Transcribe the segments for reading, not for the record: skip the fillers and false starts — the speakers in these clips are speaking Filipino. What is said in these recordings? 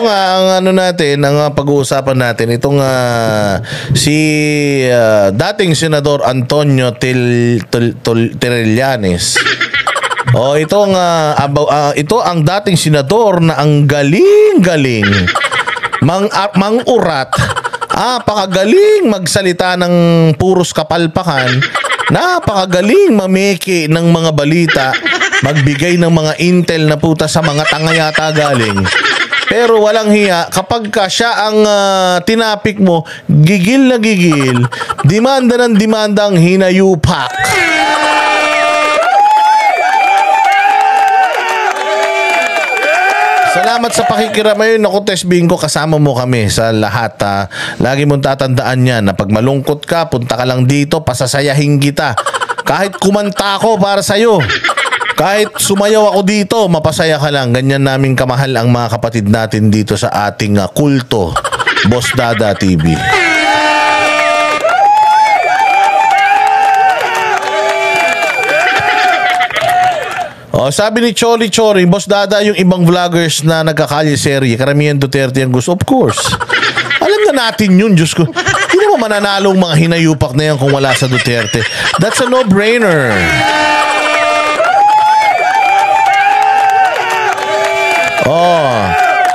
nga ang ano natin, ang pag-uusapan natin itong si dating Senador Antonio Trillanes. Ito ang dating senador na ang galing-galing mang-urat. Napakagaling magsalita ng puros kapalpakan. Napakagaling mameke ng mga balita, magbigay ng mga intel na puta sa mga tanga yata galing. Pero walang hiya, kapag siya ang tinapik mo, gigil na gigil, demanda ng demanda ang hinayupak. Salamat sa pakikiramay. Naku, Tess Bingo, kasama mo kami sa lahat. Lagi mong tatandaan yan na pag malungkot ka, punta ka lang dito, pasasayahin kita. Kahit kumanta ako para sa'yo, kahit sumayaw ako dito, mapasaya ka lang. Ganyan namin kamahal ang mga kapatid natin dito sa ating kulto, Boss Dada TV. Sabi ni Chori Chori, Boss Dada, yung ibang vloggers na nagkakalye serye, karamihan Duterte ang gusto. Of course. Alam na natin yun, Diyos ko. Hindi naman mananalo ang mga hinayupak na yan kung wala sa Duterte. That's a no-brainer.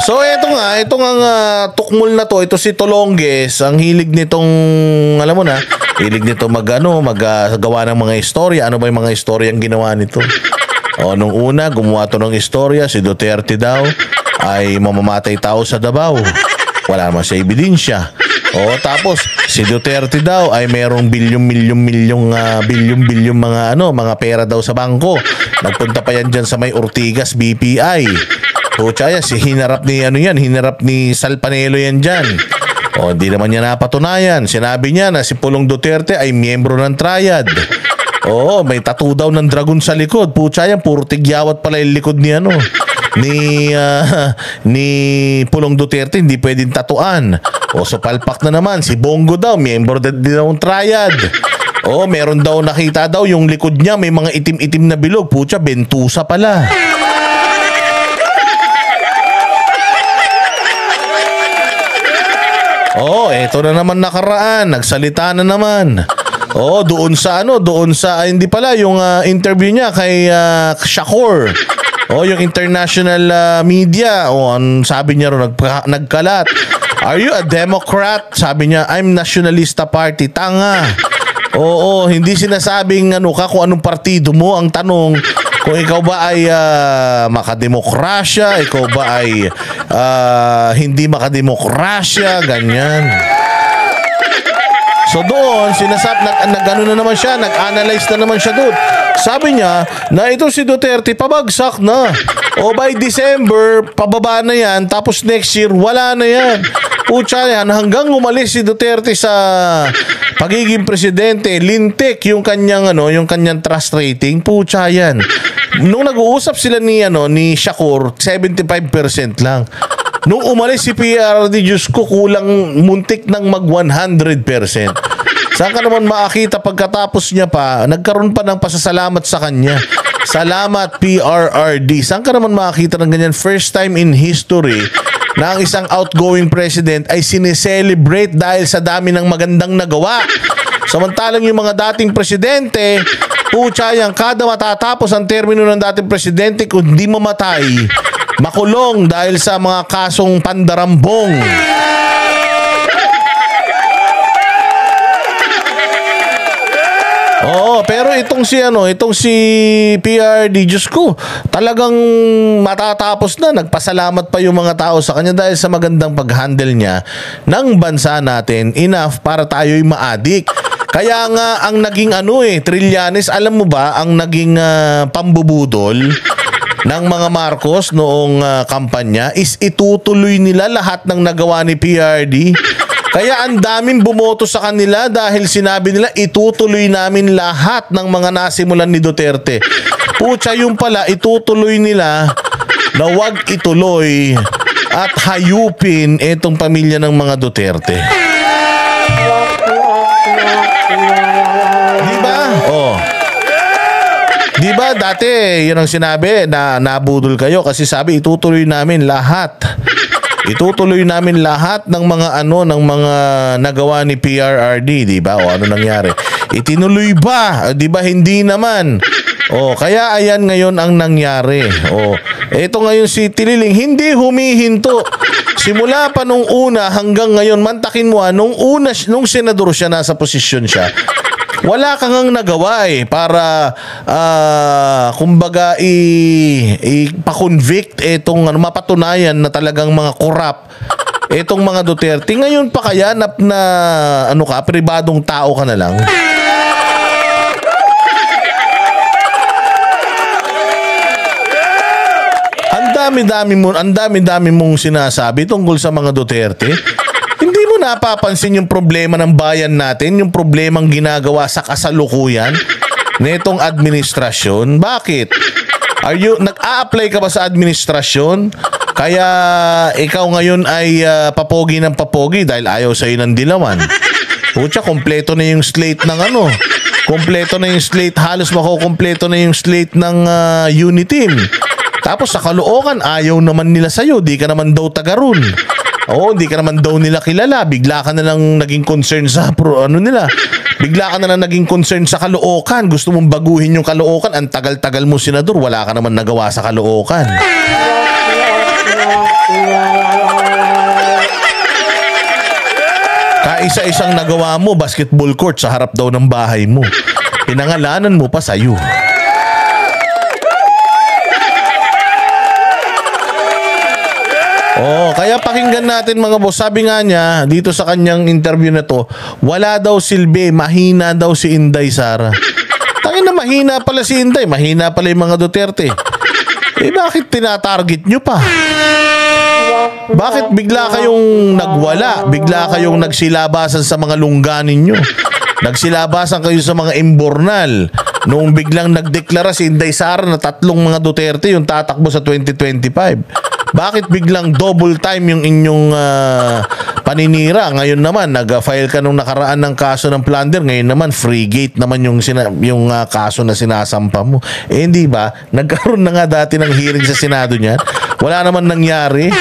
So itong ang tukmol na to, ito si Tolonges, ang hilig nitong, alam mo na, hilig nito maggawa ng mga istorya. Ano ba yung mga istorya ang ginawa nito? Nung una, gumawa to ng istorya, si Duterte daw ay mamamatay tao sa Davao. Wala naman siya ebidensya. Tapos si Duterte daw ay merong bilyong mga pera daw sa bangko. Nagpunta pa yan dyan sa may Ortigas BPI. Hinarap ni Sal Panelo yan dyan. Hindi naman niya napatunayan. Sinabi niya na si Pulong Duterte ay miyembro ng Triad. May tattoo daw ng dragon sa likod. Pucha yan, puro tigyawat pala yung likod ni Pulong Duterte, hindi pwedeng tatuan. So palpak na naman, si Bongo daw, miyembro din daw ng Triad. Meron daw nakita daw yung likod niya, may mga itim-itim na bilog. Pucha, bentusa pala. Eto na naman nakaraan, nagsalita na naman. Doon sa hindi pala yung interview niya kay Shakur. Yung international media. Sabi niya ron, nagkalat. Are you a Democrat? Sabi niya, I'm Nationalista Party. Tanga. Hindi sinasabing kung anong partido mo. Ang tanong, kung ikaw ba ay makademokrasya, ikaw ba ay hindi makademokrasya, ganyan. So doon, nag-ano na naman siya, nag-analyze na naman siya doon. Sabi niya na ito si Duterte, pabagsak na. By December, pababa na yan, tapos next year, wala na yan. Pucha yan, hanggang umalis si Duterte sa pagiging presidente, lintik yung kanyang trust rating. Pucha yan. Nung nag-uusap sila ni Shakur, 75% lang. Nung umalis si PRD, Diyos ko, kulang muntik ng mag 100%. Saan ka naman makakita pagkatapos niya pa, nagkaroon pa ng pasasalamat sa kanya. Salamat PRRD. Saan ka naman makakita ng ganyan? First time in history na ang isang outgoing president ay sineselebrate dahil sa dami ng magandang nagawa. Samantalang yung mga dating presidente, pucha yan, kada matatapos ang termino ng dating presidente, kung di mamatay, makulong dahil sa mga kasong pandarambong. Pero itong si PRD, Diyos ko, talagang matatapos na. Nagpasalamat pa yung mga tao sa kanya dahil sa magandang pag-handle niya ng bansa natin, enough para tayo'y maadik. Kaya nga ang naging Trillanes, alam mo ba, ang naging pambubudol ng mga Marcos noong kampanya is itutuloy nila lahat ng nagawa ni PRD. Kaya ang daming bumoto sa kanila dahil sinabi nila itutuloy namin lahat ng mga nasimulan ni Duterte. Pucha, yung pala itutuloy nila na wag ituloy at hayupin itong pamilya ng mga Duterte. Diba dati yun ang sinabi na nabudol kayo kasi sabi itutuloy namin lahat. itutuloy namin lahat ng mga ng mga nagawa ni PRRD, di ba? O ano nangyari? Itinuloy ba? Di ba hindi naman? O kaya ayan ngayon ang nangyari. O eto ngayon si Tililing hindi humihinto. Simula pa nung una hanggang ngayon, mantakin mo nung senador siya, nasa posisyon siya, wala kang ang nagawa para kumbaga ipa-convict etong mapatunayan na talagang mga korap etong mga Duterte. Ngayon pa kaya na pribadong tao ka na lang? Ang dami-dami mong sinasabi tungkol sa mga Duterte. Hindi mo napapansin yung problema ng bayan natin, yung problemang ginagawa sa kasalukuyan nitong administrasyon? Bakit? Nag-a-apply ka ba sa administrasyon? Kaya ikaw ngayon ay papogi ng papogi dahil ayaw sa'yo ng dilawan. Pucha, kompleto na yung slate ng kompleto na yung slate, halos makukompleto na yung slate ng Uniteam. Tapos sa Caloocan, ayaw naman nila sa'yo. Di ka naman daw taga ron. Oo, di ka naman daw nila kilala. Bigla ka na lang naging concern sa nila. Bigla ka na lang naging concern sa Caloocan. Gusto mong baguhin yung Caloocan. Ang tagal-tagal mo, senador. Wala ka naman nagawa sa Caloocan. Kaisa-isang nagawa mo, basketball court sa harap daw ng bahay mo. Pinangalanan mo pa sa'yo. Kaya pakinggan natin mga boss. Sabi nga niya dito sa kanyang interview na to, wala daw silbi, mahina daw si Inday Sara. Tangina, mahina pala si Inday, mahina pala yung mga Duterte. Bakit tinatarget nyo pa? Bakit bigla kayong nagwala? Bigla kayong nagsilabasan sa mga lungga ninyo? Nagsilabasan kayo sa mga imbornal noong biglang nagdeklara si Inday Sara na 3 mga Duterte yung tatakbo sa 2025. Bakit biglang double time yung inyong paninira? Ngayon naman, nag-file ka nung nakaraan ng kaso ng plunder. Ngayon naman, free gate naman yung kaso na sinasampa mo. Hindi ba? Nagkaroon na nga dati ng hearing sa Senado niyan. Wala naman nangyari.